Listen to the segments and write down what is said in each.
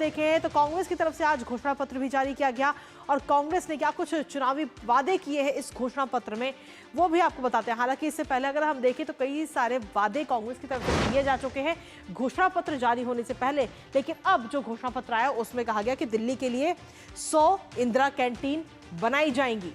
देखें तो कांग्रेस की तरफ से आज घोषणा पत्र भी जारी किया गया और कांग्रेस ने क्या कुछ चुनावी वादे किए हैं इस घोषणा पत्र में वो भी आपको बताते हैं। हालांकि इससे पहले अगर हम देखें तो कई सारे वादे कांग्रेस की तरफ से किए जा चुके हैं घोषणा पत्र जारी होने से पहले, लेकिन अब जो घोषणा पत्र आया उसमें कहा गया कि दिल्ली के लिए 100 इंदिरा कैंटीन बनाई जाएंगी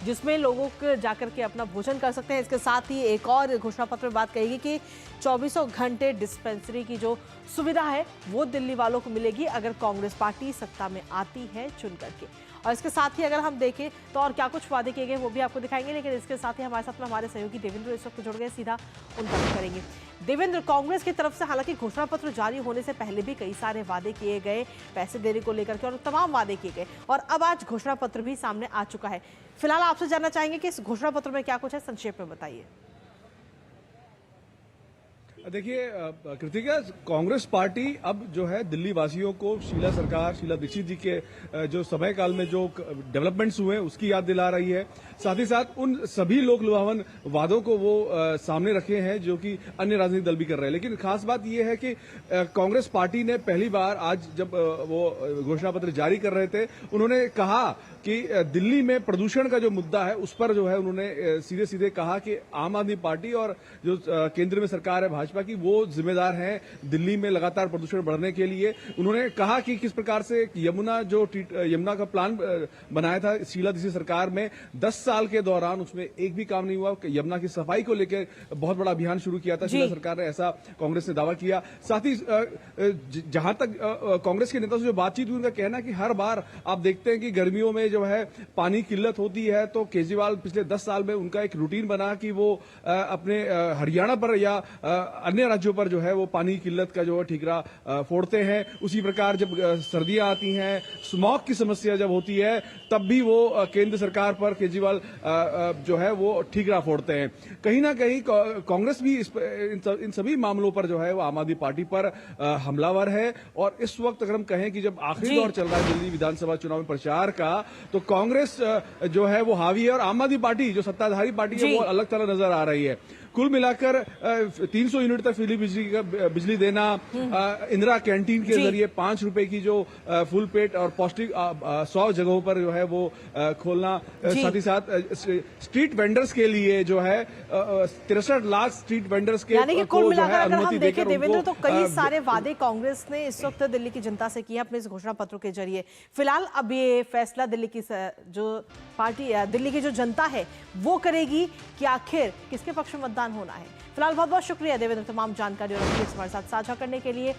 जिसमें लोगों को जाकर के अपना भोजन कर सकते हैं। इसके साथ ही एक और घोषणा पत्र में बात कही कि 24 घंटे डिस्पेंसरी की जो सुविधा है वो दिल्ली वालों को मिलेगी अगर कांग्रेस पार्टी सत्ता में आती है चुन करके। और इसके साथ ही अगर हम देखें तो और क्या कुछ वादे किए गए वो भी आपको दिखाएंगे, लेकिन इसके साथ ही हमारे साथ में हमारे सहयोगी देवेंद्र इस वक्त जुड़ गए, सीधा उनका भी करेंगे। देवेंद्र, कांग्रेस की तरफ से हालांकि घोषणा पत्र जारी होने से पहले भी कई सारे वादे किए गए पैसे देने को लेकर के और तमाम वादे किए गए और अब आज घोषणा पत्र भी सामने आ चुका है। फिलहाल आपसे जानना चाहेंगे कि इस घोषणा पत्र में क्या कुछ है, संक्षेप में बताइए। देखिए कृतिका, कांग्रेस पार्टी अब जो है दिल्ली वासियों को शीला दीक्षित जी के जो समय काल में जो डेवलपमेंट्स हुए उसकी याद दिला रही है। साथ ही साथ उन सभी लोक लुभावन वादों को वो सामने रखे हैं जो कि अन्य राजनीतिक दल भी कर रहे हैं। लेकिन खास बात यह है कि कांग्रेस पार्टी ने पहली बार आज जब वो घोषणा पत्र जारी कर रहे थे उन्होंने कहा कि दिल्ली में प्रदूषण का जो मुद्दा है उस पर जो है उन्होंने सीधे सीधे कहा कि आम आदमी पार्टी और जो केंद्र में सरकार है भाजपा की वो जिम्मेदार है दिल्ली में लगातार प्रदूषण बढ़ने के लिए। उन्होंने कहा कि किस प्रकार से यमुना का प्लान बनाया था शीला दीक्षित सरकार में 10 साल के दौरान उसमें एक भी काम नहीं हुआ। यमुना की सफाई को लेकर बहुत बड़ा अभियान शुरू किया था शीला सरकार ने, ऐसा कांग्रेस ने दावा किया। साथ ही जहां तक कांग्रेस के नेताओं से जो बातचीत हुई उनका कहना है कि हर बार आप देखते हैं कि गर्मियों में जो है पानी की किल्लत होती है तो केजरीवाल पिछले 10 साल में उनका एक रूटीन बना कि वो अपने हरियाणा पर या अन्य राज्यों पर जो है वो पानी की किल्लत का जो है ठीकरा फोड़ते हैं। उसी प्रकार जब सर्दियां आती हैं, स्मॉग की समस्या जब होती है तब भी वो केंद्र सरकार पर केजरीवाल जो है वो ठीकरा फोड़ते हैं। कहीं ना कहीं कांग्रेस भी इन सभी मामलों पर जो है वो आम आदमी पार्टी पर हमलावर है। और इस वक्त अगर हम कहें कि जब आखिरी दौर चल रहा है दिल्ली विधानसभा चुनाव में प्रचार का तो कांग्रेस जो है वो हावी है और आम आदमी पार्टी जो सत्ताधारी पार्टी है वो अलग थलग नजर आ रही है। कुल मिलाकर 300 यूनिट तक फ्री बिजली देना, इंदिरा कैंटीन के जरिए 5 रुपए की जो फुल पेट और पौष्टिक 100 जगहों पर जो है वो खोलना, साथ ही साथ स्ट्रीट वेंडर्स के लिए जो है 63 लाख स्ट्रीट वेंडर्स के यानी कि कुल मिलाकर अगर हम देखें देवेंद्र तो कई सारे वादे कांग्रेस ने इस वक्त दिल्ली की जनता से किए अपने इस घोषणा पत्र के जरिए। फिलहाल अब ये फैसला दिल्ली की जो पार्टी दिल्ली की जो जनता है वो करेगी कि आखिर किसके पक्ष में मतदान होना है। फिलहाल बहुत बहुत शुक्रिया देवेंद्र तमाम जानकारी और अपडेट्स हमारे साथ साझा करने के लिए।